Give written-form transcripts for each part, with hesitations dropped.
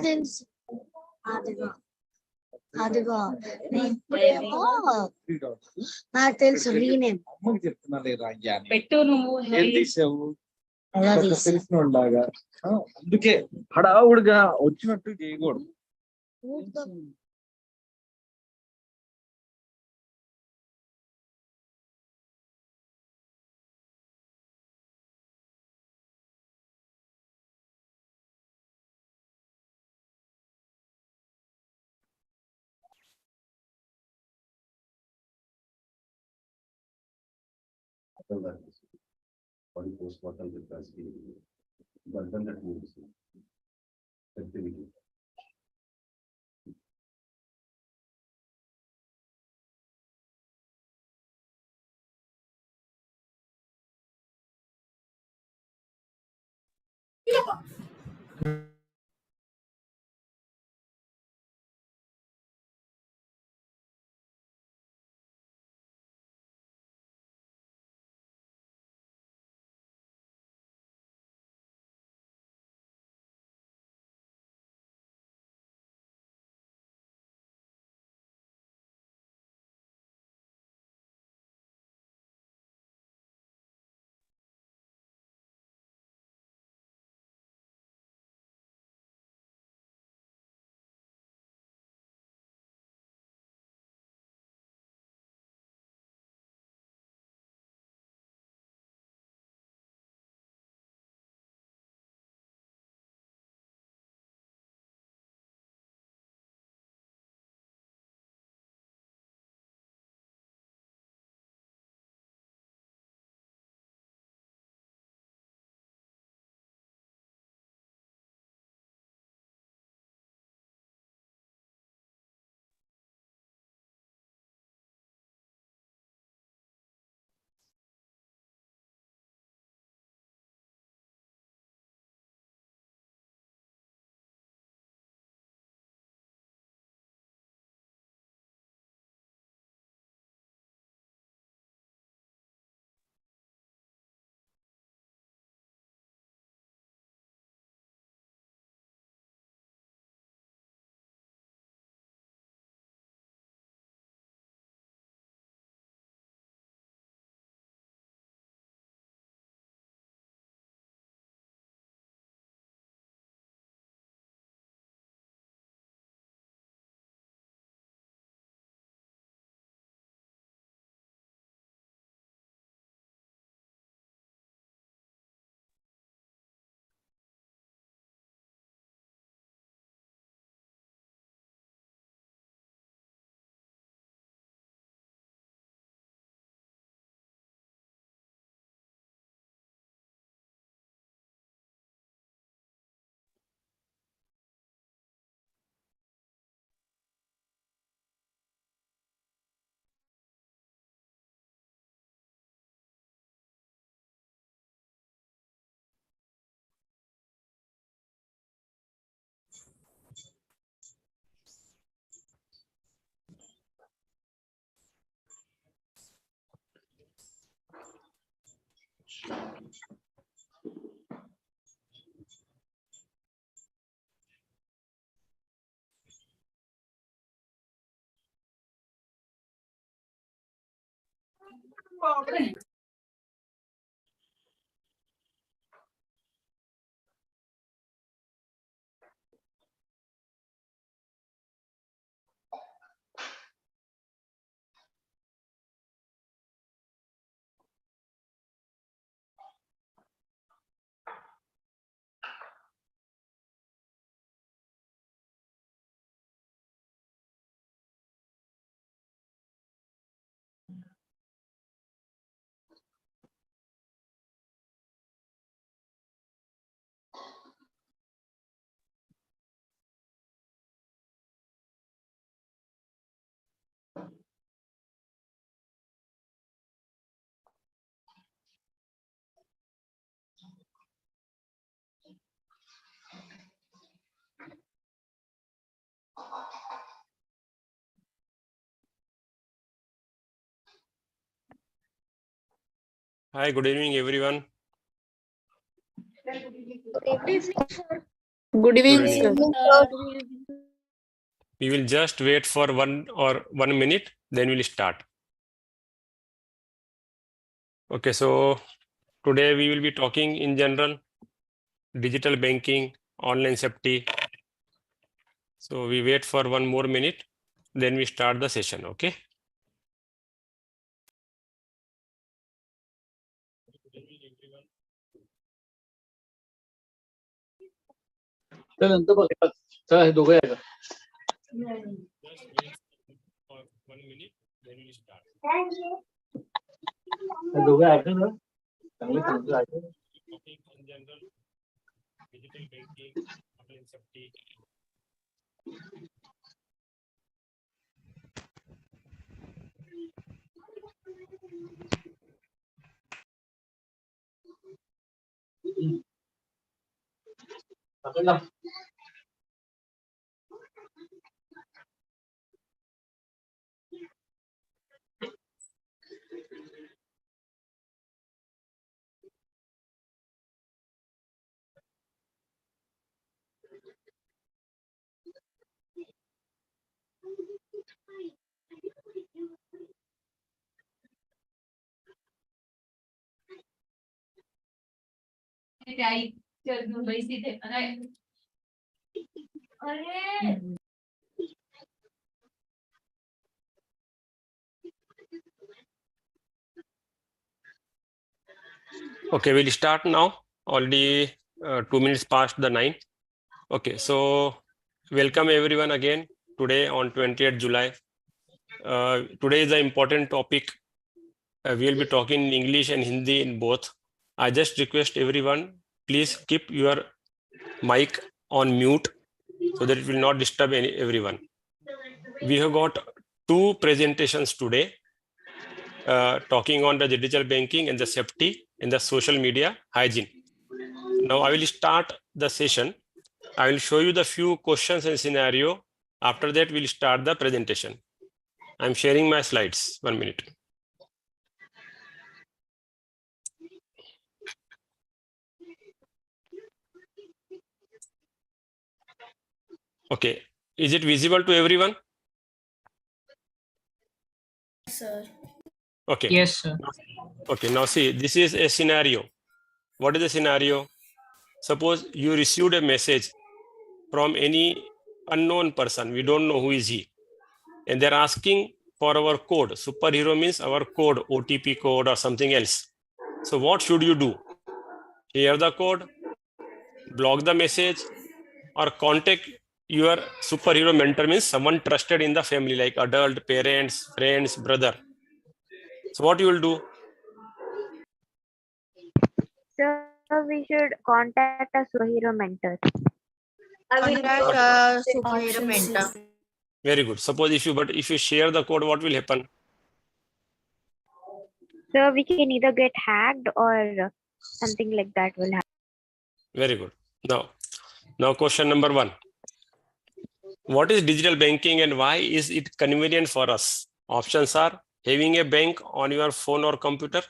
తెలుసు అదిగో అదిగో ఇప్పుడేమో నాకు తెలుసు రీనేమ్ అమ్మకి చెప్తున్నా లేదా పెట్టు నువ్వు ఏం తీసావు తెలిసినోళ్ళలాగా అందుకే హడావుడిగా వచ్చినట్టు చేయకూడదు. body postmortem with Brazil. But done that moves. Activity. Hi, good evening, everyone. Good evening, Good sir. We will just wait for 1 minute, then we'll start. Okay, so today we will be talking in general, digital banking, online safety. So we wait for 1 more minute, then we start the session, okay? नंतर बघा चला हे दोघं आहे का? Just wait for 1 minute, then we'll start. हे दोघं आहे का ना? चांगले चांगले आहे. Talking in general, digital banking, online safety. पकडला. Okay, we'll start now. Already 2 minutes past the 9. Okay, so welcome everyone again today on 20th July. Today is an important topic. We will be talking in English and Hindi in both. I just request everyone, please keep your mic on mute so that it will not disturb everyone. We have got 2 presentations today talking on the digital banking and the safety in the social media hygiene. Now I will start the session. I will show you the few questions and scenario. After that, we'll start the presentation. I'm sharing my slides. 1 minute. Okay, is it visible to everyone? Sir. Okay. Yes, sir. Okay, now see, this is a scenario. What is the scenario? Suppose you received a message from any unknown person. We don't know who is he. And they're asking for our code. Superhero means our code, OTP code or something else. So what should you do? Share the code, block the message, or contact your superhero mentor, means someone trusted in the family like adult, parents, friends, brother. So what you will do? Sir, we should contact a superhero mentor. Contact a superhero mentor. Very good. Suppose if you share the code, what will happen? So we can either get hacked or something like that will happen. Very good. Now question number 1. What is digital banking and why is it convenient for us? Options are having a bank on your phone or computer,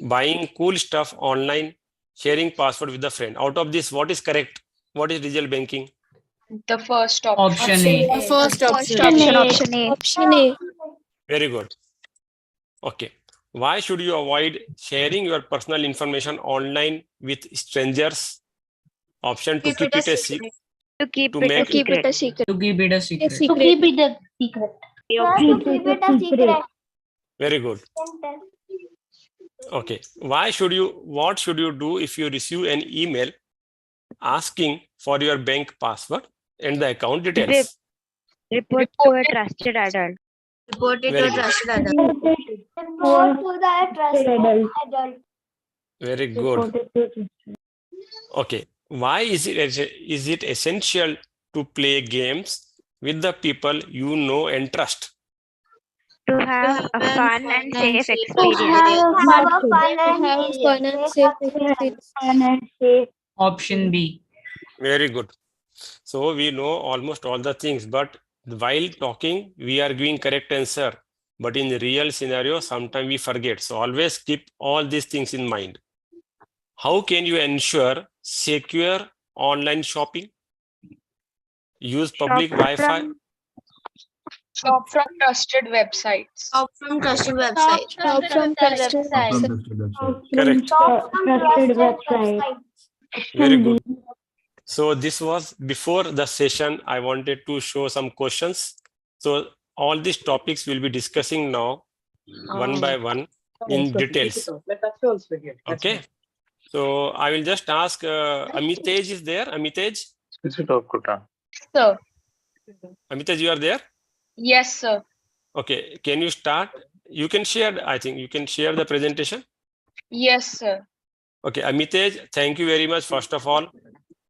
buying cool stuff online, sharing password with a friend. Out of this, what is correct? What is digital banking? The first option A. The first option. Option A. Very good. Okay. Why should you avoid sharing your personal information online with strangers? Option to keep it a secret. To keep To it make- a secret. To keep it a secret. To keep it a secret. Very good. Okay. What should you do if you receive an email asking for your bank password and the account details? Report to a trusted adult. Report it Very to good. trusted adult. Very good. Okay. Why is it essential to play games with the people you know and trust? To have a fun and safe To experience. Option B. Very good. So we know almost all the things, but while talking, we are giving correct answer. But in the real scenario, sometimes we forget. So always keep all these things in mind. How can you ensure secure online shopping? Use public Wi-Fi. Shop from trusted websites. Shop from trusted website. Shop from trusted Correct. trusted website. Very good. So this was before the session. I wanted to show some questions. So all these topics we'll be discussing now, one by one, in details. Okay. So I will just ask, Amitej is there? Amitej? Sir. Amitej, you are there? Yes, sir. Okay. Can you start? You can share, I think you can share the presentation. Yes, sir. Okay. Amitej, thank you very much. First of all,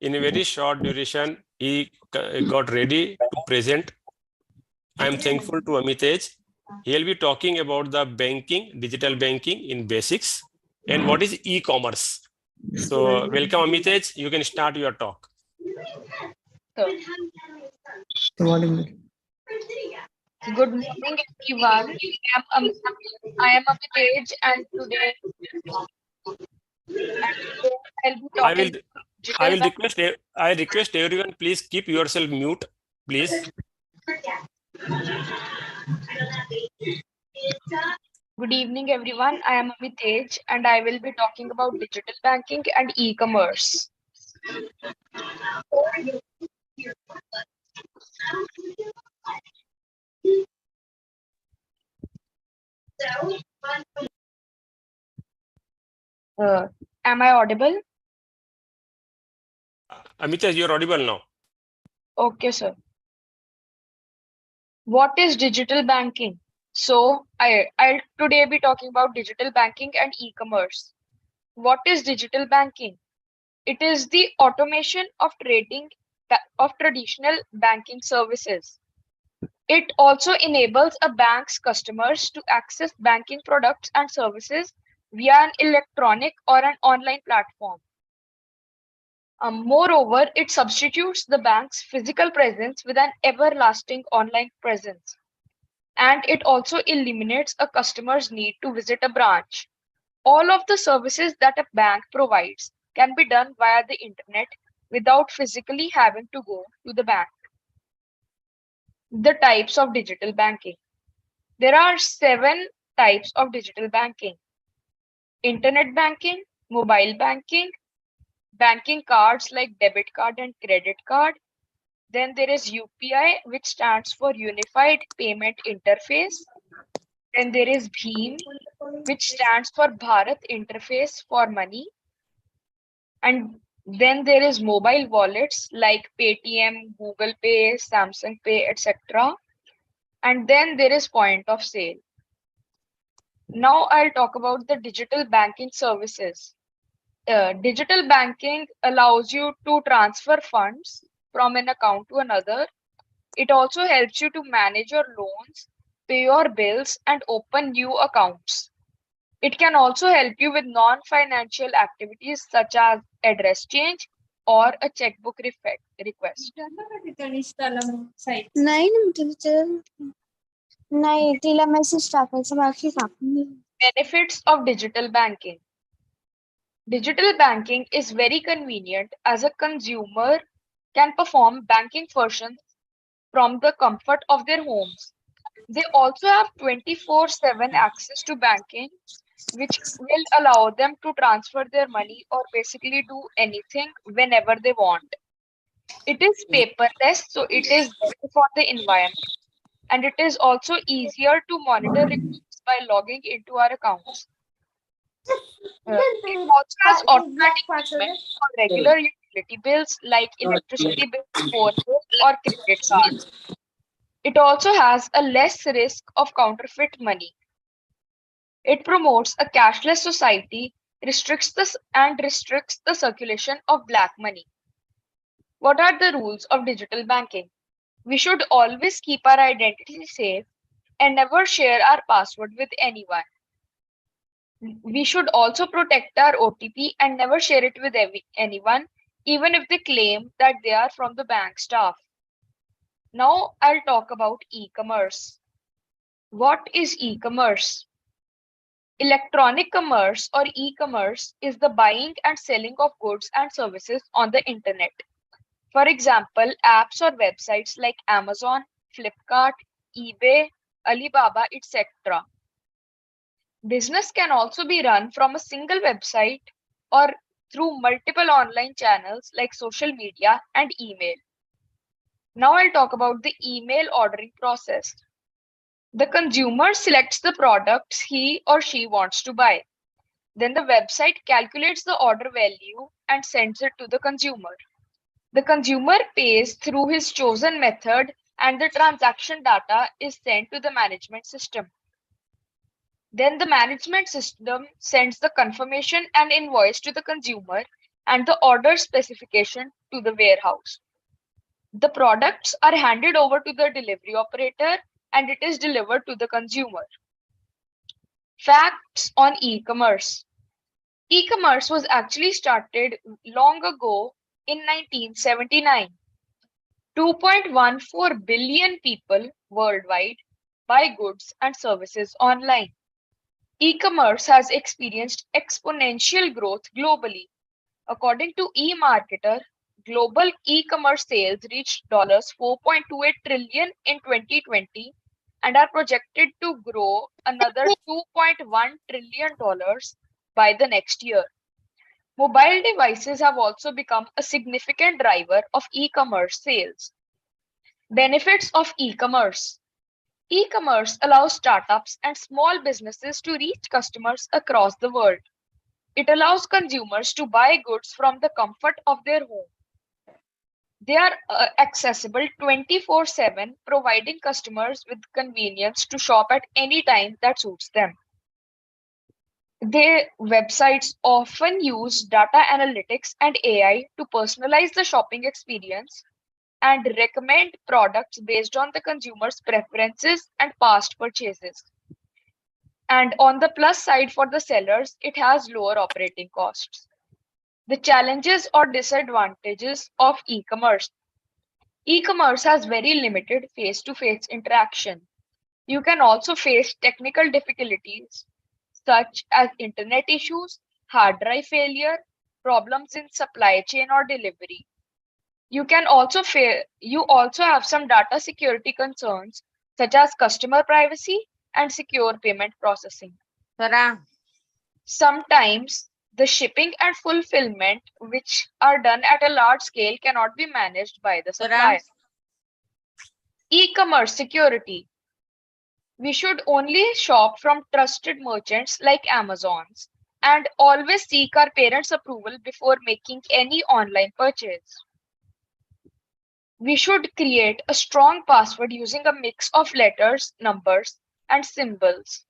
in a very short duration, he got ready to present. I am thankful to Amitej. He'll be talking about the banking, digital banking in basics, and what is e-commerce. So welcome, Amitej. You can start your talk. Sir. Good morning, everyone. I am Amitej, and today I'll be talking. I request everyone, please keep yourself mute, please. Good evening, everyone. I am Amitej, and I will be talking about digital banking and e-commerce. Am I audible? Amitej, you're audible now. Okay, sir. What is digital banking? So I'll today be talking about digital banking and e-commerce. What is digital banking? It is the automation of trading of traditional banking services. It also enables a bank's customers to access banking products and services via an electronic or an online platform. Moreover, it substitutes the bank's physical presence with an everlasting online presence. And it also eliminates a customer's need to visit a branch. All of the services that a bank provides can be done via the internet without physically having to go to the bank. The types of digital banking. There are 7 types of digital banking: internet banking, mobile banking, banking cards like debit card and credit card. Then there is UPI, which stands for Unified Payment Interface. Then there is BHIM, which stands for Bharat Interface for Money. And then there is mobile wallets like Paytm, Google Pay, Samsung Pay, etc. And then there is point of sale. Now I'll talk about the digital banking services. Digital banking allows you to transfer funds from an account to another. It also helps you to manage your loans, pay your bills, and open new accounts. It can also help you with non-financial activities such as address change or a checkbook request. Benefits of digital banking. Digital banking is very convenient as a consumer can perform banking functions from the comfort of their homes. They also have 24/7 access to banking, which will allow them to transfer their money or basically do anything whenever they want. It is paperless, so it is better for the environment, and it is also easier to monitor requests by logging into our accounts. It also has automatic payment for regular utility bills like electricity bills, phone bills, or credit cards. It also has a less risk of counterfeit money. It promotes a cashless society, restricts the circulation of black money. What are the rules of digital banking? We should always keep our identity safe and never share our password with anyone. We should also protect our OTP and never share it with anyone, even if they claim that they are from the bank staff. Now I'll talk about e-commerce. What is e-commerce? Electronic commerce or e-commerce is the buying and selling of goods and services on the internet. For example, apps or websites like Amazon, Flipkart, eBay, Alibaba, etc. Business can also be run from a single website or through multiple online channels like social media and email. Now I'll talk about the email ordering process. The consumer selects the products he or she wants to buy. Then the website calculates the order value and sends it to the consumer. The consumer pays through his chosen method and the transaction data is sent to the management system. Then the management system sends the confirmation and invoice to the consumer and the order specification to the warehouse. The products are handed over to the delivery operator and it is delivered to the consumer. Facts on e-commerce. E-commerce was actually started long ago in 1979. 2.14 billion people worldwide buy goods and services online. E-commerce has experienced exponential growth globally. According to eMarketer, global e-commerce sales reached $4.28 trillion in 2020 and are projected to grow another $2.1 trillion by the next year. Mobile devices have also become a significant driver of e-commerce sales. Benefits of e-commerce. E-commerce allows startups and small businesses to reach customers across the world. It allows consumers to buy goods from the comfort of their home. They are accessible 24/7, providing customers with convenience to shop at any time that suits them. Their websites often use data analytics and AI to personalize the shopping experience and recommend products based on the consumer's preferences and past purchases. And on the plus side for the sellers, it has lower operating costs. The challenges or disadvantages of e-commerce. E-commerce has very limited face-to-face interaction. You can also face technical difficulties such as internet issues, hard drive failure, problems in supply chain or delivery. You also have some data security concerns such as customer privacy and secure payment processing. Sometimes the shipping and fulfillment, which are done at a large scale, cannot be managed by the supplier. E-commerce security. We should only shop from trusted merchants like Amazon's and always seek our parents' approval before making any online purchase. We should create a strong password using a mix of letters, numbers, and symbols.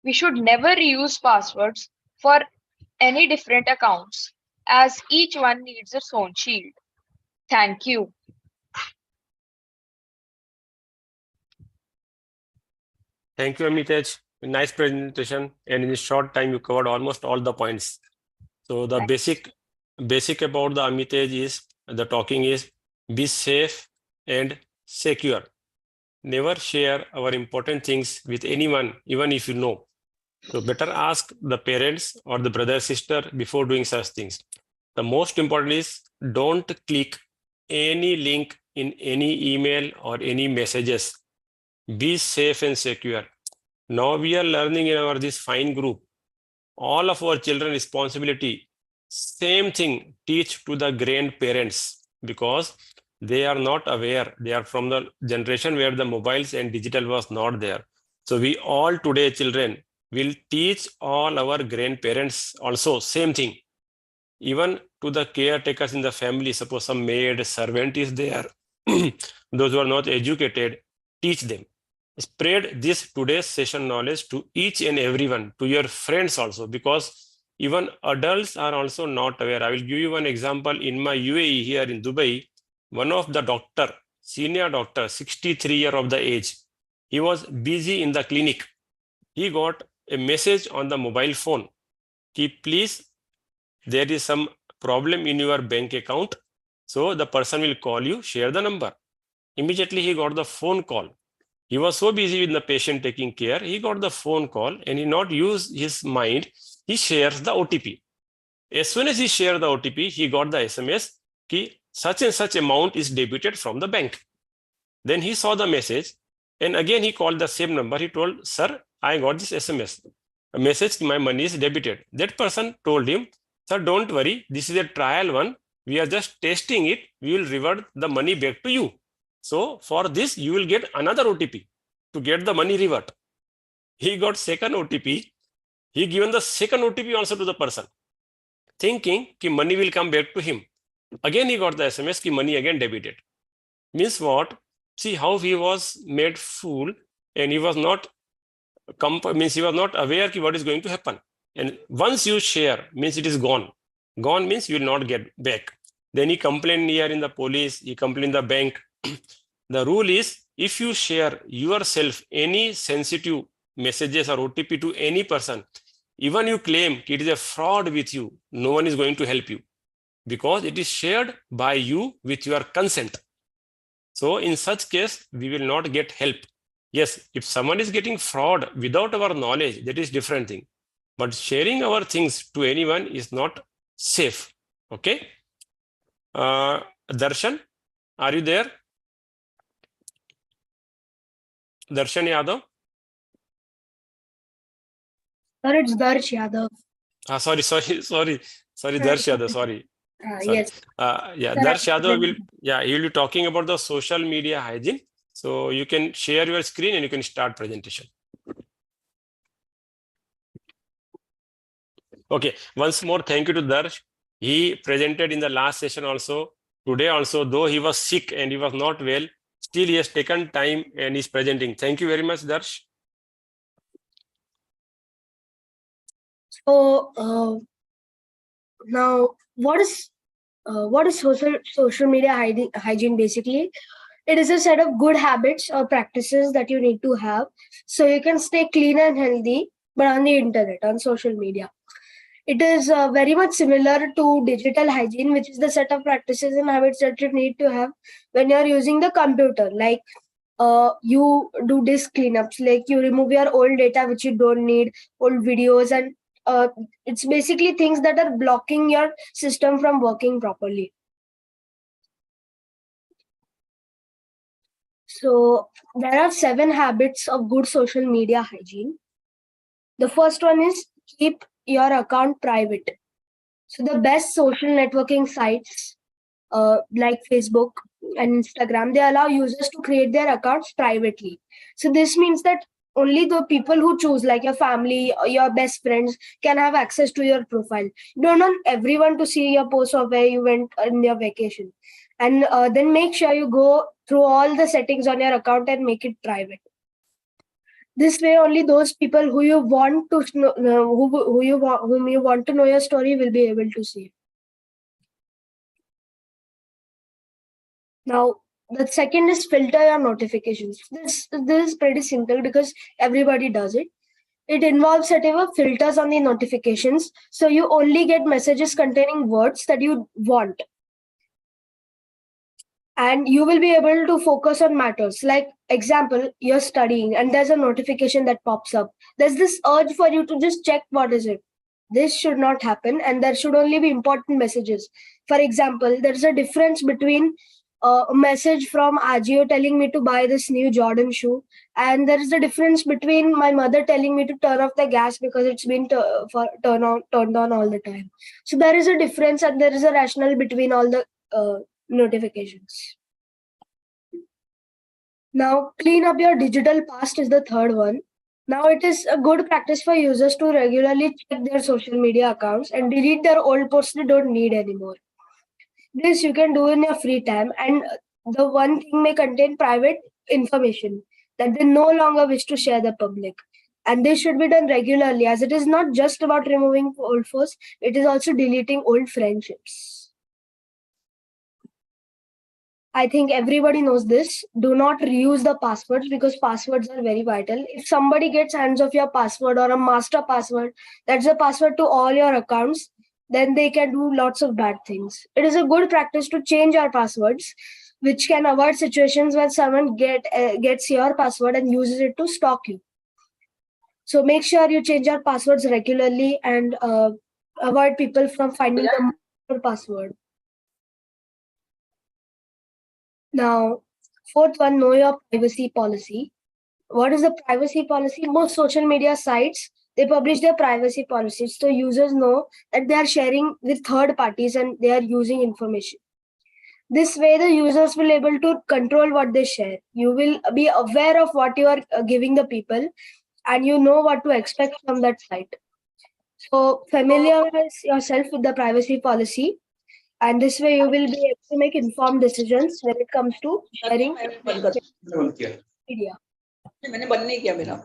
We should never reuse passwords for any different accounts, as each one needs its own shield. Thank you. Thank you, Amitej. Nice presentation, and in a short time you covered almost all the points. So the basic about the Amitej is the talking is be safe and secure. Never share our important things with anyone, even if you know. So better ask the parents or the brother sister before doing such things. The most important is don't click any link in any email or any messages. Be safe and secure. Now we are learning in our this fine group. All of our children responsibility. Same thing teach to the grandparents because they are not aware. They are from the generation where the mobiles and digital was not there. So we all today children will teach all our grandparents also same thing. Even to the caretakers in the family, suppose some maid, servant is there. Those who are not educated, teach them. Spread this today's session knowledge to each and everyone, to your friends also, because even adults are also not aware. I will give you one example. In my UAE here in Dubai, one of the doctor, senior doctor, 63 years of the age, he was busy in the clinic. He got a message on the mobile phone. Please, there is some problem in your bank account. So the person will call you, share the number. Immediately he got the phone call. He was so busy with the patient taking care, he got the phone call and he not used his mind. He shares the OTP. As soon as he shared the OTP, he got the SMS कि such and such amount is debited from the bank. Then he saw the message and again he called the same number. He told, sir, I got this SMS. A message, my money is debited. That person told him, sir, don't worry. This is a trial one. We are just testing it. We will revert the money back to you. So for this, you will get another OTP to get the money revert. He got second OTP. He given the second OTP also to the person, thinking that money will come back to him. Again, he got the SMS that money again debited. Means what? See how he was made fool and he was not aware what is going to happen. And once you share, means it is gone. Gone means you will not get back. Then he complained here in the police, he complained the bank. The rule is, if you share yourself any sensitive messages or OTP to any person, even you claim it is a fraud with you, no one is going to help you because it is shared by you with your consent. So in such case, we will not get help. Yes, if someone is getting fraud without our knowledge, that is different thing. But sharing our things to anyone is not safe. Okay. Darshan, are you there? Darshan Yadav? Sir, it's Darsh Yadav. Sorry, Darsh Yadav, sorry. Yes. Yeah, Sir, Darsh Yadav he will be talking about the social media hygiene. So you can share your screen and you can start presentation. Okay, once more, thank you to Darsh. He presented in the last session also. Today also, though he was sick and he was not well, still he has taken time and is presenting. Thank you very much, Darsh. So now, what is social media hygiene basically? It is a set of good habits or practices that you need to have so you can stay clean and healthy, but on the internet, on social media. It is very much similar to digital hygiene, which is the set of practices and habits that you need to have when you're using the computer. Like you do disk cleanups, like you remove your old data which you don't need, old videos, and it's basically things that are blocking your system from working properly. So there are 7 habits of good social media hygiene. The first one is keep your account private. So the best social networking sites like Facebook and Instagram, they allow users to create their accounts privately. So this means that only the people who choose, like your family or your best friends, can have access to your profile. You don't want everyone to see your post of where you went on your vacation. And then make sure you go through all the settings on your account and make it private. This way, only those people who you want to know, whom you want to know your story will be able to see. Now, the second is filter your notifications. This is pretty simple because everybody does it. It involves setting up filters on the notifications, so you only get messages containing words that you want. And you will be able to focus on matters. Like, example, you're studying and there's a notification that pops up. There's this urge for you to just check what is it. This should not happen, and there should only be important messages. For example, there's a difference between a message from Ajio telling me to buy this new Jordan shoe, and there is a difference between my mother telling me to turn off the gas because it's been turned on all the time. So there is a difference, and there is a rationale between all the notifications. Now, clean up your digital past is the third one. Now, it is a good practice for users to regularly check their social media accounts and delete their old posts they don't need anymore. This you can do in your free time, and the one thing may contain private information that they no longer wish to share the public. And this should be done regularly, as it is not just about removing old posts, it is also deleting old friendships. I think everybody knows this. Do not reuse the passwords because passwords are very vital. If somebody gets hands of your password or a master password, that's a password to all your accounts, then they can do lots of bad things. It is a good practice to change our passwords which can avoid situations when someone gets your password and uses it to stalk you. So make sure you change your passwords regularly and avoid people from finding your password. Now, fourth one, know your privacy policy. What is the privacy policy? Most social media sites, they publish their privacy policies so users know that they are sharing with third parties and they are using information. This way, the users will able to control what they share. You will be aware of what you are giving the people, and you know what to expect from that site. So familiarize yourself with the privacy policy, and this way you will be able to make informed decisions when it comes to sharing media. मैंने बंद नहीं किया मेरा.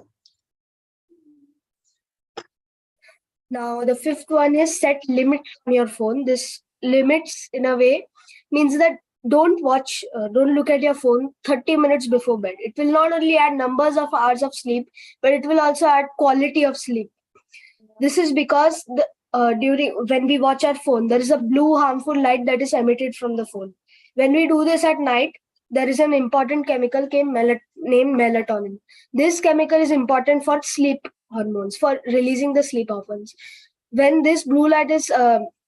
Now, the fifth one is set limits on your phone. This limits, in a way, means that don't look at your phone 30 minutes before bed. It will not only add numbers of hours of sleep, but it will also add quality of sleep. This is because when we watch our phone, there is a blue harmful light that is emitted from the phone. When we do this at night, there is an important chemical named melatonin. This chemical is important for sleep hormones, for releasing the sleep hormones. When this blue light is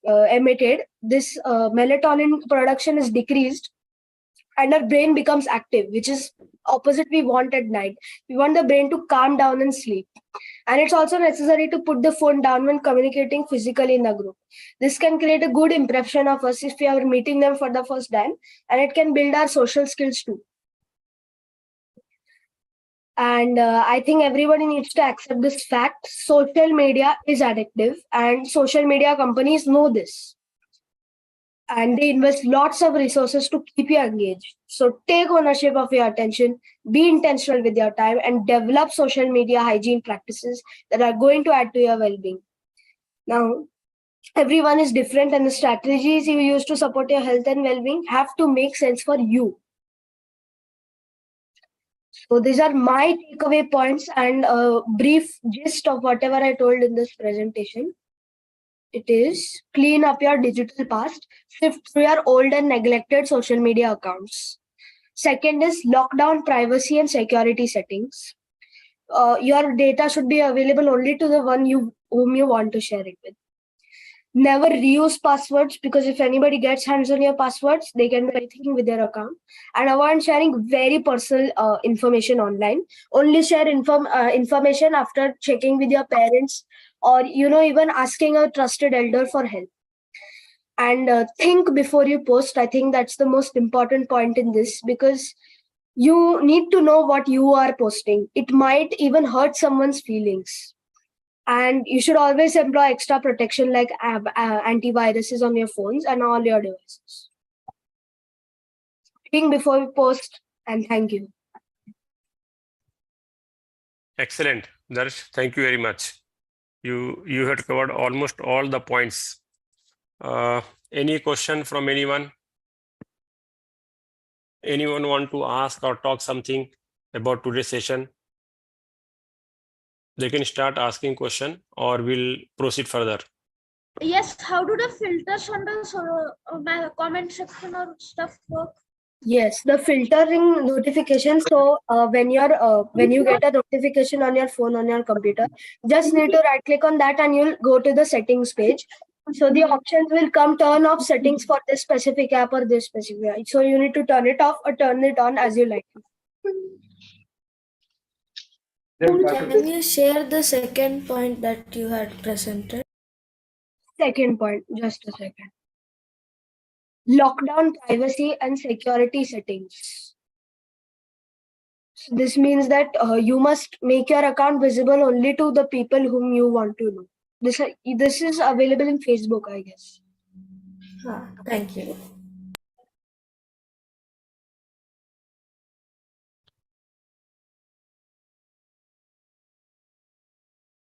emitted, this melatonin production is decreased and our brain becomes active, which is opposite we want at night. We want the brain to calm down and sleep. And it's also necessary to put the phone down when communicating physically in a group. This can create a good impression of us if we are meeting them for the first time, and it can build our social skills too. And I think everybody needs to accept this fact. Social media is addictive, and social media companies know this. And they invest lots of resources to keep you engaged. So take ownership of your attention, be intentional with your time, and develop social media hygiene practices that are going to add to your well-being. Now, everyone is different, and the strategies you use to support your health and well-being have to make sense for you. So these are my takeaway points and a brief gist of whatever I told in this presentation. It is clean up your digital past, sift through your old and neglected social media accounts. Second is lock down privacy and security settings. Your data should be available only to the one whom you want to share it with. Never reuse passwords, because if anybody gets hands on your passwords, they can do anything with their account. And avoid sharing very personal information online. Only share information after checking with your parents, or even asking a trusted elder for help. And think before you post. I think that's the most important point in this, because you need to know what you are posting. It might even hurt someone's feelings. And you should always employ extra protection like antiviruses on your phones and all your devices. Think before you post, and thank you. Excellent, Darsh. Thank you very much. You had covered almost all the points. Any question from anyone? Anyone want to ask or talk something about today's session? They can start asking question, or we'll proceed further. Yes, how do the filters on the comment section or stuff work? Yes, the filtering notifications. So when you get a notification on your phone, on your computer, just need to right click on that and you'll go to the settings page. So the options will come: turn off settings for this specific app or this specific app. So you need to turn it off or turn it on as you like. Can you share the second point that you had presented? Second point, just a second. Lockdown privacy and security settings. So this means that you must make your account visible only to the people whom you want to know. This is available in Facebook, I guess. Thank you.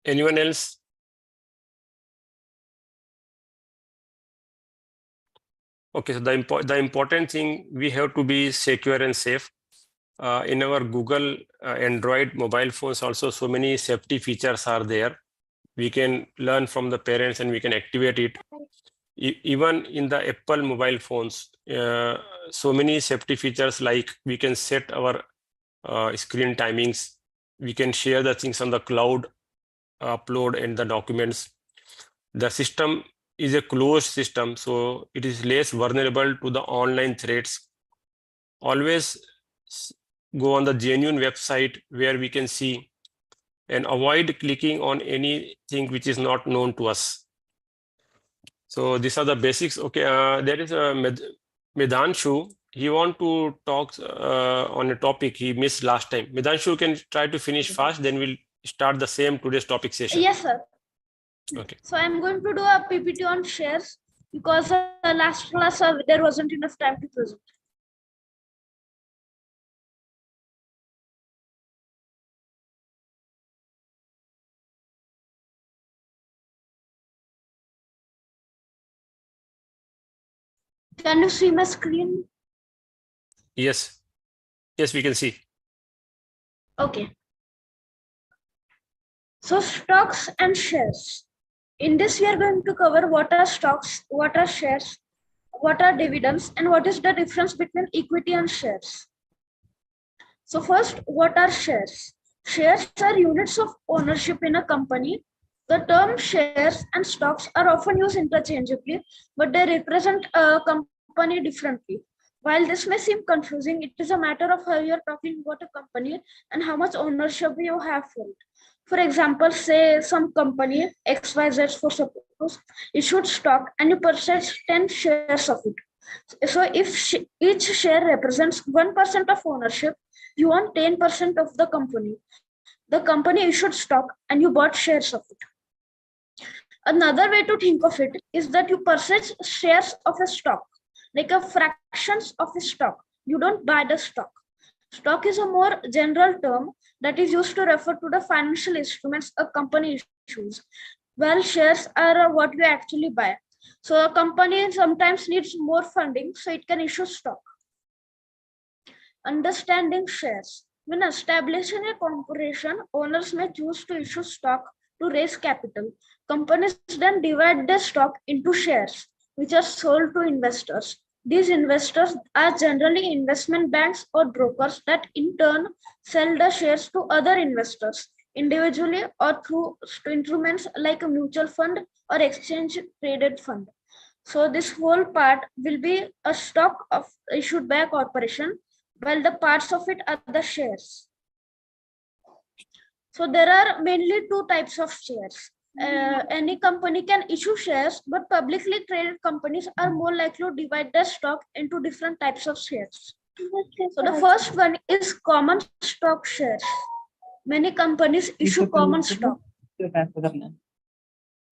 Anyone else? Okay, so the important thing, we have to be secure and safe. In our Google Android mobile phones also, so many safety features are there. We can learn from the parents and we can activate it. Even in the Apple mobile phones, so many safety features, like we can set our screen timings, we can share the things on the cloud, upload and the documents. The system is a closed system, so it is less vulnerable to the online threats. Always go on the genuine website where we can see, and avoid clicking on anything which is not known to us. So these are the basics. Okay, there is a Medanshu. He want to talk on a topic he missed last time. Medanshu, can try to finish fast, then we'll start the same today's topic session. Yes, sir. Okay. So I'm going to do a PPT on shares because last class there wasn't enough time to present. Can you see my screen? Yes. Yes, we can see. Okay. So stocks and shares. In this, we are going to cover what are stocks, what are shares, what are dividends, and what is the difference between equity and shares. So first, what are shares? Shares are units of ownership in a company. The term shares and stocks are often used interchangeably, but they represent a company differently. While this may seem confusing, it is a matter of how you're talking about a company and how much ownership you have for it. For example, say some company, XYZ for suppose, issued stock and you purchase 10 shares of it. So if each share represents 1% of ownership, you own 10% of the company. The company issued stock and you bought shares of it. Another way to think of it is that you purchase shares of a stock, like a fractions of a stock. You don't buy the stock. Stock is a more general term that is used to refer to the financial instruments a company issues, while shares are what you actually buy. So a company sometimes needs more funding, so it can issue stock. Understanding shares. When establishing a corporation, owners may choose to issue stock to raise capital. Companies then divide their stock into shares, which are sold to investors. These investors are generally investment banks or brokers that in turn sell the shares to other investors, individually or through instruments like a mutual fund or exchange traded fund. So this whole part will be a stock issued by a corporation, while the parts of it are the shares. So there are mainly two types of shares. Any company can issue shares, but publicly traded companies are more likely to divide their stock into different types of shares. So the first one is common stock shares. Many companies issue common stock.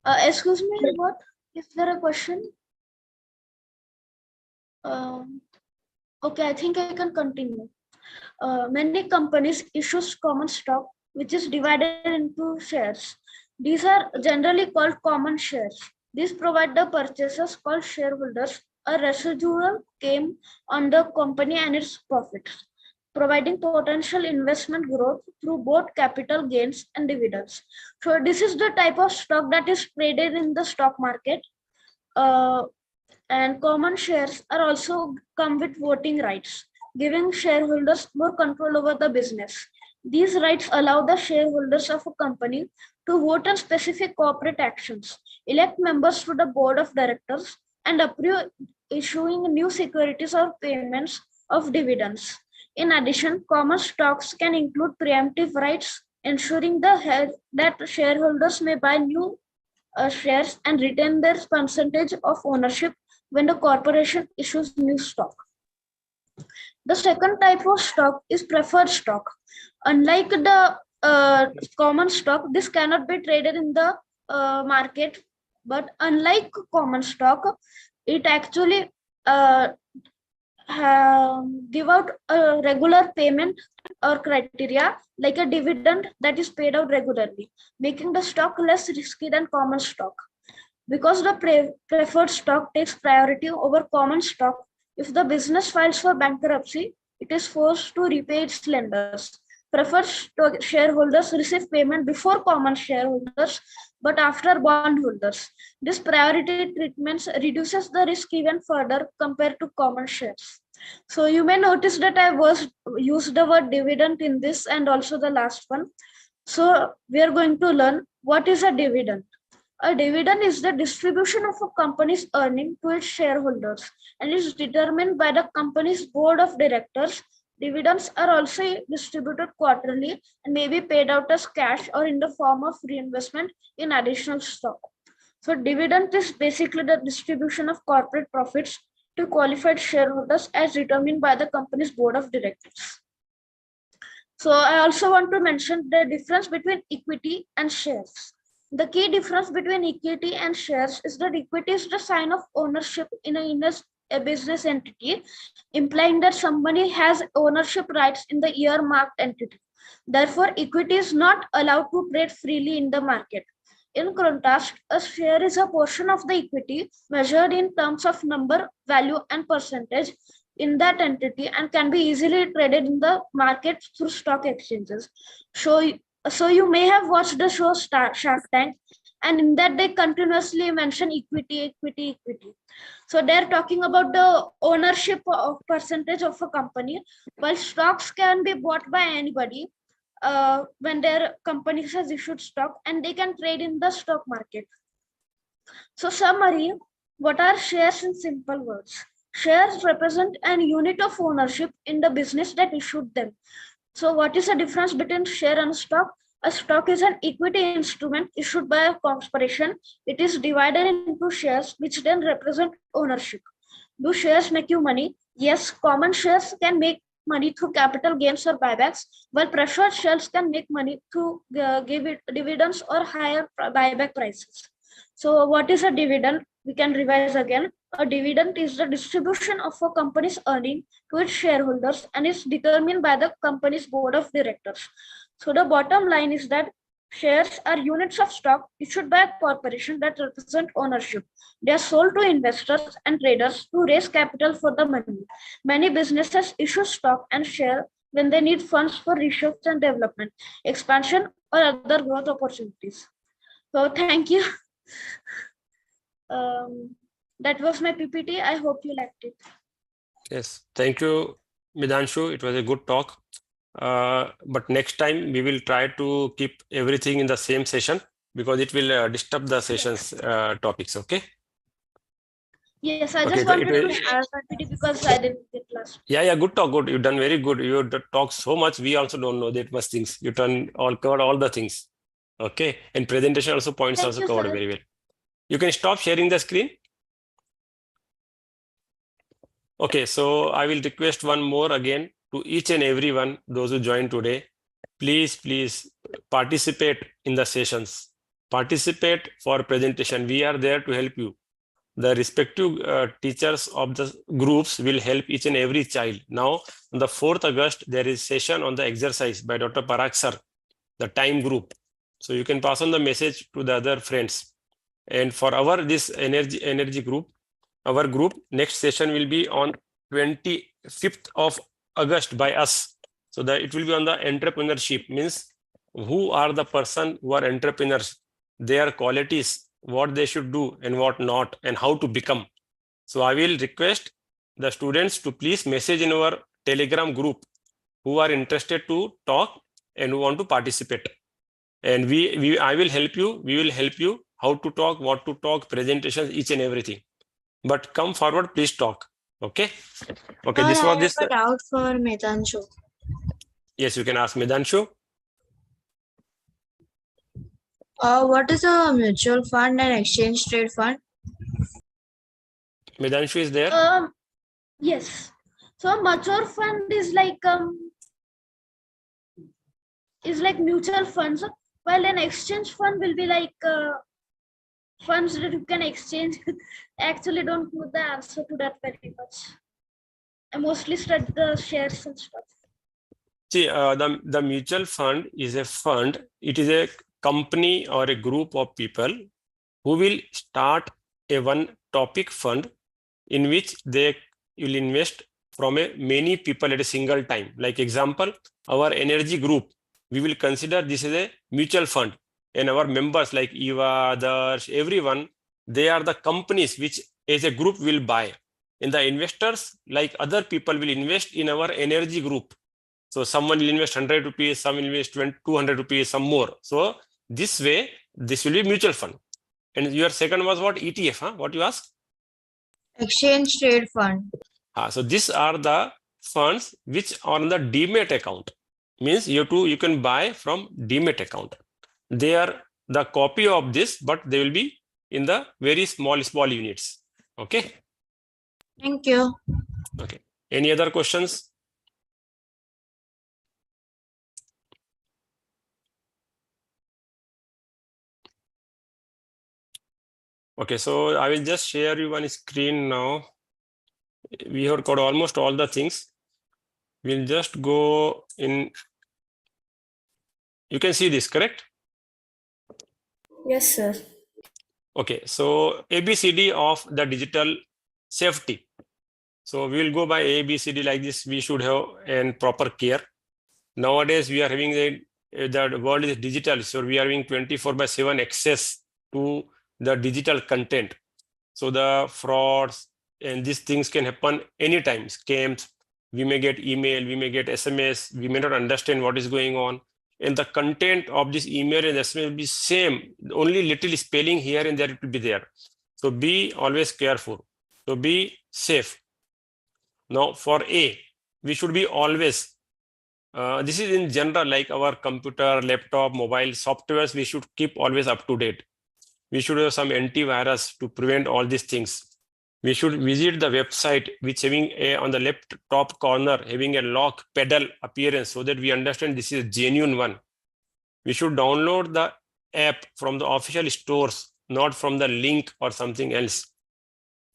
Excuse me, what? Is there a question? Okay, I think I can continue. Many companies issue common stock, which is divided into shares. These are generally called common shares. These provide the purchasers called shareholders a residual claim on the company and its profits, providing potential investment growth through both capital gains and dividends. So this is the type of stock that is traded in the stock market. And common shares are also come with voting rights, giving shareholders more control over the business. These rights allow the shareholders of a company to vote on specific corporate actions, elect members to the board of directors, and approve issuing new securities or payments of dividends. In addition, common stocks can include preemptive rights, ensuring that shareholders may buy new shares and retain their percentage of ownership when the corporation issues new stock. The second type of stock is preferred stock. Unlike the common stock, this cannot be traded in the market, but unlike common stock, it actually give out a regular payment or criteria like a dividend that is paid out regularly, making the stock less risky than common stock. Because the preferred stock takes priority over common stock, if the business files for bankruptcy, it is forced to repay its lenders. Preferred shareholders receive payment before common shareholders, but after bondholders. This priority treatment reduces the risk even further compared to common shares. So you may notice that I used the word dividend in this and also the last one. So we are going to learn what is a dividend. A dividend is the distribution of a company's earning to its shareholders and is determined by the company's board of directors. Dividends are also distributed quarterly and may be paid out as cash or in the form of reinvestment in additional stock. So dividend is basically the distribution of corporate profits to qualified shareholders as determined by the company's board of directors. So I also want to mention the difference between equity and shares. The key difference between equity and shares is that equity is the sign of ownership in a business entity, implying that somebody has ownership rights in the earmarked entity. Therefore, equity is not allowed to trade freely in the market. In contrast, a share is a portion of the equity measured in terms of number, value, and percentage in that entity and can be easily traded in the market through stock exchanges. So you may have watched the show Shark Tank, and in that they continuously mention equity. So they're talking about the ownership of percentage of a company, while stocks can be bought by anybody when their company has issued stock and they can trade in the stock market. So summary, what are shares in simple words? Shares represent an unit of ownership in the business that issued them. So what is the difference between share and stock? A stock is an equity instrument issued by a corporation. It is divided into shares, which then represent ownership. Do shares make you money? Yes, common shares can make money through capital gains or buybacks, while preferred shares can make money through dividends or higher buyback prices. So what is a dividend? We can revise again. A dividend is the distribution of a company's earning to its shareholders and is determined by the company's board of directors. So the bottom line is that shares are units of stock issued by a corporation that represent ownership. They are sold to investors and traders to raise capital for the money. Many businesses issue stock and share when they need funds for research and development, expansion, or other growth opportunities. So thank you. That was my PPT. I hope you liked it. Yes, thank you, Midanshu. It was a good talk. But next time we will try to keep everything in the same session because it will disturb the session's topics. Okay. Yes, I Okay, just so wanted to share PPT because I didn't get last. Yeah, good talk. Good. You've done very good. You talk so much. We also don't know that much things. You covered all the things. Okay. And presentation also points Thank also you, covered sir. very well. You can stop sharing the screen. Okay, so I will request one more again to each and everyone, those who joined today, please participate in the sessions. Participate for presentation. We are there to help you. The respective teachers of the groups will help each and every child. Now, on the 4th August, there is session on the exercise by Dr. Parag sir, the time group. So you can pass on the message to the other friends. And for this energy group, our group next session will be on 25th of August by us. So that it will be on the entrepreneurship, means who are the person who are entrepreneurs, their qualities, what they should do and what not, and how to become. So I will request the students to please message in our Telegram group who are interested to talk and who want to participate. And I will help you. We will help you how to talk, what to talk, presentations, each and everything. But come forward, please talk. Okay. Okay. This was this. I have a doubt for Midanshu. Yes, you can ask Midanshu. What is a mutual fund and exchange trade fund? Midanshu is there. Yes. So mutual fund is like mutual funds, while an exchange fund will be like funds that you can exchange. I actually don't know the answer to that very much. I mostly study the shares and stuff. See, the mutual fund is a fund. It is a company or a group of people who will start a one topic fund in which they will invest from many people at a single time. Like example, our energy group, we will consider this as a mutual fund and our members like Eva, Darsh, everyone, they are the companies which as a group will buy. And the investors, like other people, will invest in our energy group. So someone will invest 100 rupees, some will invest 200 rupees, some more. So this way, this will be mutual fund. And your second was what? ETF, huh? What you asked? Exchange trade fund. So these are the funds which are on the demat account. Means you can buy from demat account. They are the copy of this, but they will be in the very small units. Okay. Thank you. Okay. Any other questions? Okay, so I will just share you one screen now. We have got almost all the things. We'll just go in. You can see this, correct? Yes, sir. Okay, so ABCD of the digital safety. So we will go by ABCD like this. We should have and proper care. Nowadays we are having the world is digital, so we are having 24/7 access to the digital content. So the frauds and these things can happen anytime. Scams. We may get email, we may get SMS. We may not understand what is going on. And the content of this email and SMS will be same, only little spelling here and there it will be there. So be always careful. So be safe. Now for A, we should be always, this is in general like our computer, laptop, mobile, softwares, we should keep always up to date. We should have some antivirus to prevent all these things. We should visit the website which having on the left top corner, having a lock pedal appearance so that we understand this is a genuine one. We should download the app from the official stores, not from the link or something else.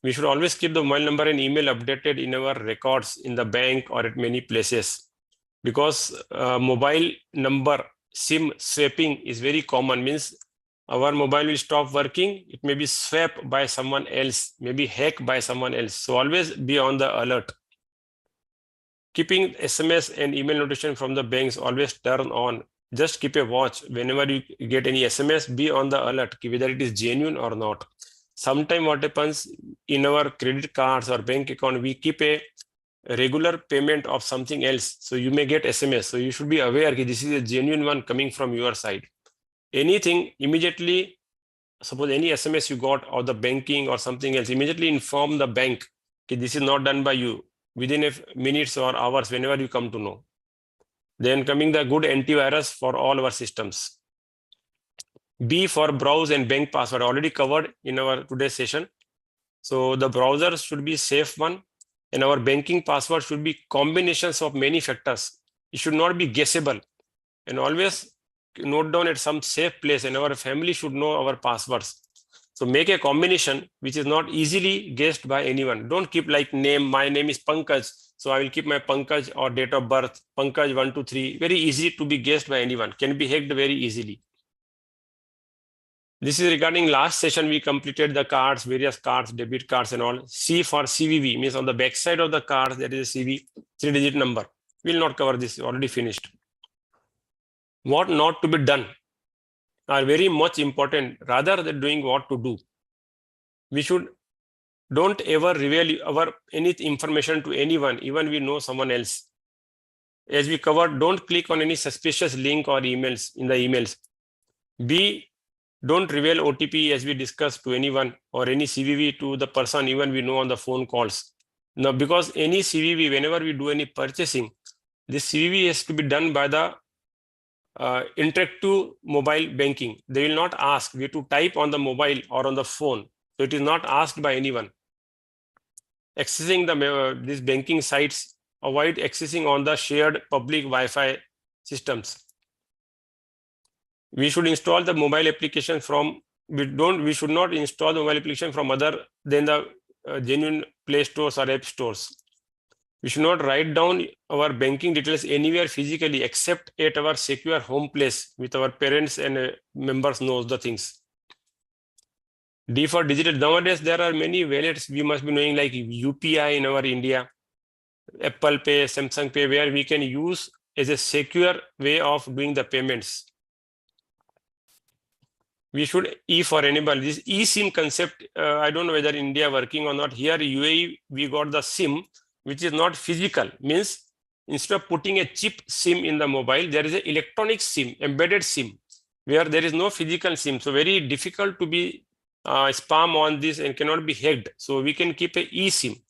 We should always keep the mobile number and email updated in our records in the bank or at many places. Because mobile number SIM swapping is very common, means our mobile will stop working. It may be swapped by someone else, maybe hacked by someone else. So always be on the alert. Keeping SMS and email notification from the banks always turn on. Just keep a watch. Whenever you get any SMS, be on the alert, whether it is genuine or not. Sometimes what happens in our credit cards or bank account, we keep a regular payment of something else. So you may get SMS. So you should be aware that this is a genuine one coming from your side. Anything, immediately, suppose any SMS you got or the banking or something else, immediately inform the bank that this is not done by you within a minutes or hours whenever you come to know. Then coming the good antivirus for all our systems. B for browse and bank password, already covered in our today's session. So the browser should be safe one, and our banking password should be combinations of many factors. It should not be guessable, and always note down at some safe place, and our family should know our passwords. So make a combination which is not easily guessed by anyone. Don't keep like name, my name is Pankaj, so I will keep my Pankaj or date of birth, Pankaj 123, very easy to be guessed by anyone, can be hacked very easily. This is regarding last session, we completed the cards, various cards, debit cards and all. C for CVV, means on the back side of the card, there is a CV, 3-digit number. We will not cover this, already finished. What not to be done are very much important rather than doing what to do. We should don't ever reveal our any information to anyone, even we know someone else. As we covered, don't click on any suspicious link or emails in the emails. B, don't reveal OTP as we discussed to anyone or any CVV to the person even we know on the phone calls. Now, because any CVV, whenever we do any purchasing, this CVV has to be done by the interactive mobile banking. They will not ask. We have to type on the mobile or on the phone. So it is not asked by anyone. Accessing the these banking sites, avoid accessing on the shared public Wi-Fi systems. We should install the mobile application from, we should not install the mobile application from other than the genuine Play stores or app stores. We should not write down our banking details anywhere physically except at our secure home place with our parents and members knows the things. D for digital. Nowadays, there are many wallets we must be knowing like UPI in our India, Apple Pay, Samsung Pay, where we can use as a secure way of doing the payments. we should E for enable. This eSIM concept, I don't know whether India working or not. Here UAE, we got the SIM, which is not physical. Means instead of putting a chip SIM in the mobile, there is an electronic SIM, embedded SIM, where there is no physical SIM. So very difficult to be spam on this and cannot be hacked. So we can keep a eSIM.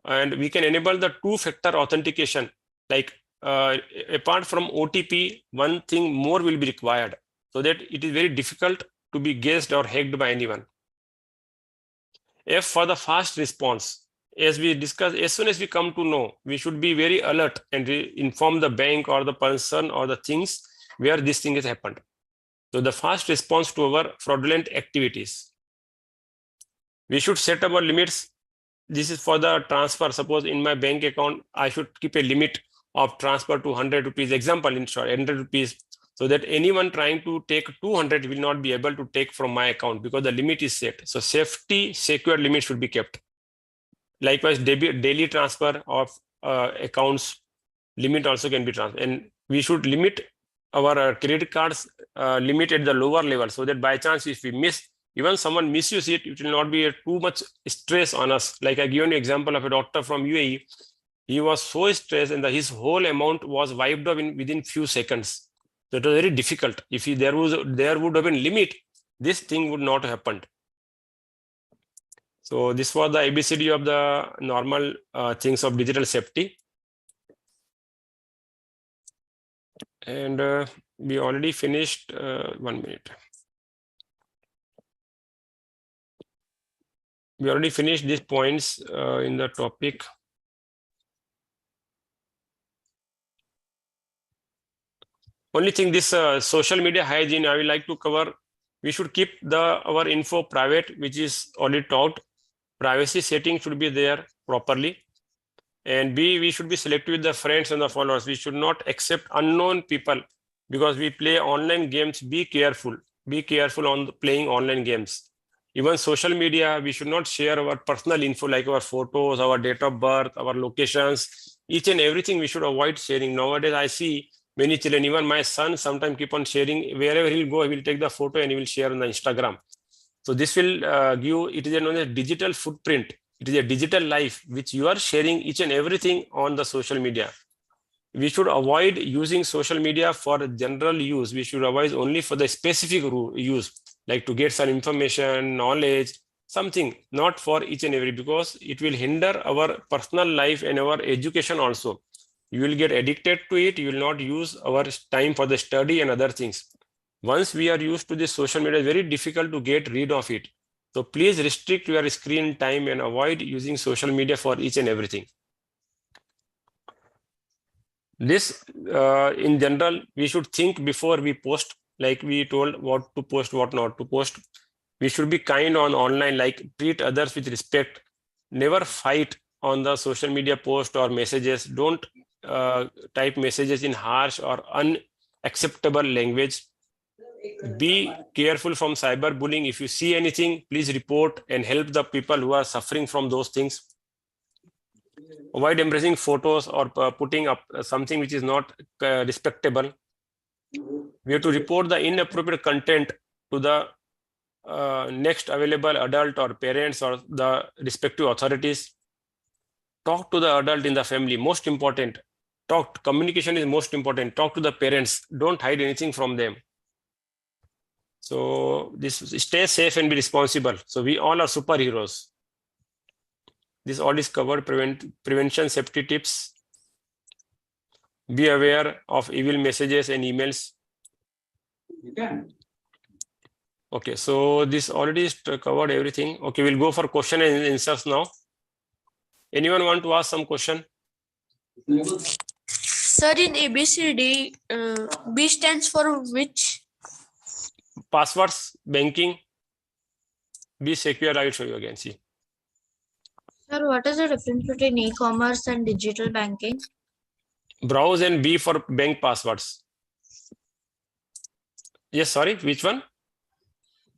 And we can enable the two-factor authentication. Like apart from OTP, one thing more will be required, so that it is very difficult to be guessed or hacked by anyone. F for the fast response. As we discussed, as soon as we come to know, we should be very alert and inform the bank or the person or the things where this thing has happened. So the fast response to our fraudulent activities. We should set our limits. This is for the transfer. Suppose in my bank account, I should keep a limit of transfer to 100 rupees. Example, in short, 100 rupees. So that anyone trying to take 200 will not be able to take from my account because the limit is set. So safety secure limit should be kept. Likewise, daily transfer of accounts limit also can be transferred. And we should limit our credit cards limit at the lower level, so that by chance if we miss, even someone misuse it, it will not be too much stress on us. Like I give an example of a doctor from UAE. He was so stressed and his whole amount was wiped off within few seconds. So it was very difficult. If there would have been limit, this thing would not have happened. So this was the ABCD of the normal things of digital safety. And we already finished 1 minute. We already finished these points in the topic. Only thing, this social media hygiene I would like to cover. We should keep our info private, which is already taught. Privacy setting should be there properly. And B, we should be selective with the friends and the followers. We should not accept unknown people because we play online games. Be careful. Be careful on playing online games. Even social media, we should not share our personal info like our photos, our date of birth, our locations, each and everything we should avoid sharing. Nowadays, I see many children, even my son, sometimes keep on sharing. Wherever he'll go, he will take the photo and he will share on the Instagram. So this will give, it is known as digital footprint. It is a digital life which you are sharing each and everything on the social media. We should avoid using social media for general use. We should avoid only for the specific use, like to get some information, knowledge, something, not for each and every, because it will hinder our personal life and our education also. You will get addicted to it. You will not use our time for the study and other things. Once we are used to this social media, it's very difficult to get rid of it. So please restrict your screen time and avoid using social media for each and everything. This, in general, we should think before we post, like we told what to post, what not to post. We should be kind on online, like treat others with respect. Never fight on the social media post or messages. Don't type messages in harsh or unacceptable language. Be careful from cyberbullying. If you see anything, please report and help the people who are suffering from those things. Avoid embracing photos or putting up something which is not respectable. We have to report the inappropriate content to the next available adult or parents or the respective authorities. Talk to the adult in the family, most important. Communication is most important. Talk to the parents. Don't hide anything from them. So stay safe and be responsible. So we all are superheroes. This all is covered. Prevention safety tips. Be aware of evil messages and emails. Okay, so this already covered everything. Okay, we'll go for question and answers now. Anyone want to ask some question? Sir, in ABCD, B stands for which? Passwords, banking. Be secure. I will show you again. See. Sir, what is the difference between e-commerce and digital banking? Browse and B for bank passwords. Yes, sorry, which one?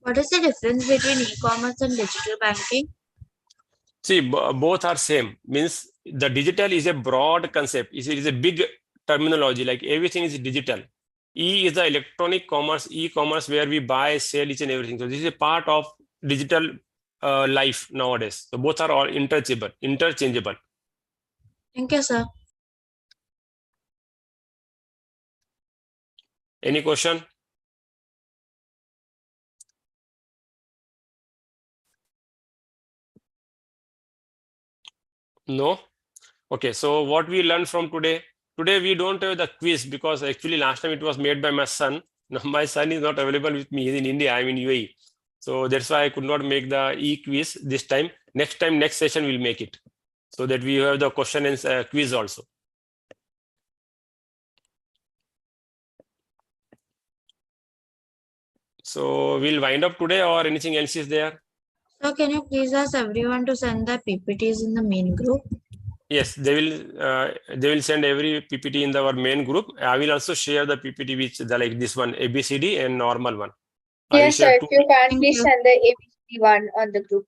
What is the difference between e-commerce and digital banking? See, both are same. Means the digital is a broad concept. It is a big terminology, like everything is digital. E is the electronic commerce, e-commerce, where we buy, sell each and everything. So this is a part of digital life nowadays. So both are all interchangeable. Thank you, sir. Any question? No? Okay, so what we learned from today? Today we don't have the quiz because actually last time it was made by my son. Now my son is not available with me. He's in India. I'm in UAE. So that's why I could not make the e-quiz this time. Next session we'll make it, so that we have the question and quiz also. So we'll wind up today, or anything else is there? So can you please ask everyone to send the PPTs in the main group? Yes, they will send every PPT in our main group. I will also share the PPT which like this one, ABCD and normal one. I will Yes, share sir. two. If you can, Thank please you. send the ABC one on the group.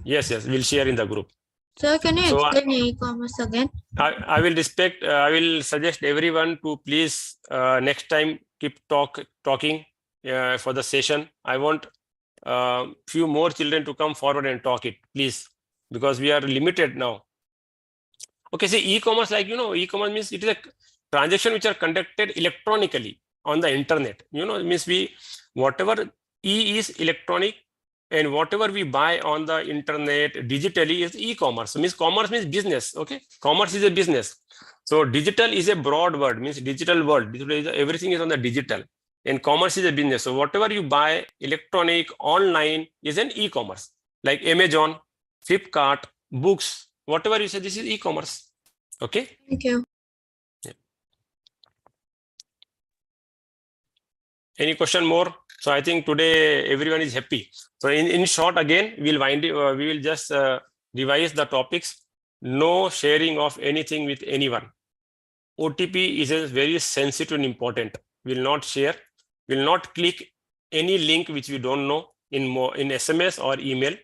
Yes, we'll share in the group. Sir, can you So, explain e-commerce again? I will suggest everyone to please next time keep talking for the session. I want few more children to come forward and talk it, please, because we are limited now. Okay, see, e-commerce, like, e-commerce means it is a transaction which are conducted electronically on the internet. It means whatever E is electronic, and whatever we buy on the internet digitally is e-commerce. Means commerce means business. Okay, commerce is a business. So digital is a broad word, means digital world. Everything is on the digital, and commerce is a business. So whatever you buy electronic online is an e-commerce, like Amazon, Flipkart, books, whatever you say, this is e-commerce. Okay. Thank you. Any question more? So I think today everyone is happy. So in short, again, we will just revise the topics. No sharing of anything with anyone. OTP is a very sensitive and important. Will not share. Will not click any link which we don't know in SMS or email.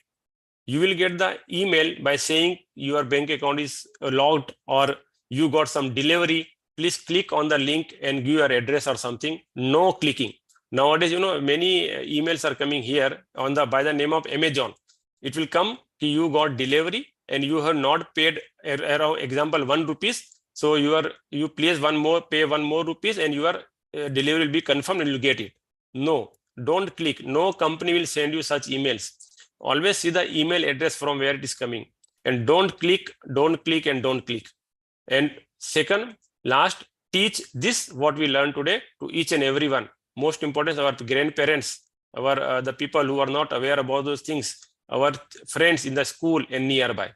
You will get the email by saying your bank account is logged or you got some delivery. Please click on the link and give your address or something. No clicking. Nowadays, many emails are coming here by the name of Amazon. It will come, you got delivery and you have not paid around example 1 rupees. So you pay 1 more rupees and your delivery will be confirmed and you get it. No, don't click. No company will send you such emails. Always see the email address from where it is coming, and don't click. And second, last, teach this what we learned today to each and everyone. Most important, our grandparents, the people who are not aware about those things, our friends in the school and nearby.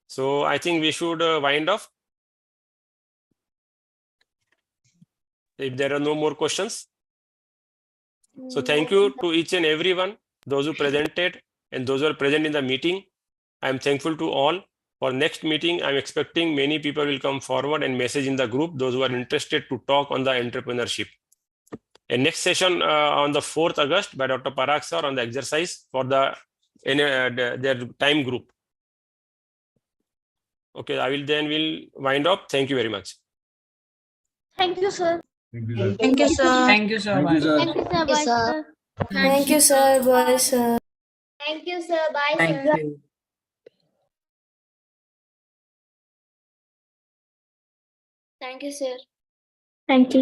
So I think we should wind up. If there are no more questions. So thank you to each and everyone, those who presented and those who are present in the meeting. I am thankful to all. For next meeting, I'm expecting many people will come forward and message in the group, those who are interested to talk on the entrepreneurship. And next session on the 4th August by Dr. Parag sir on the exercise for their time group. Okay, we'll wind up. Thank you very much. Thank you, sir. Thank you, sir. Thank you, sir. Thank you, sir. Thank you, sir. Thank you, sir. Bye, sir. Thank you, sir. Bye, Thank sir. you. Thank you, sir. Thank you.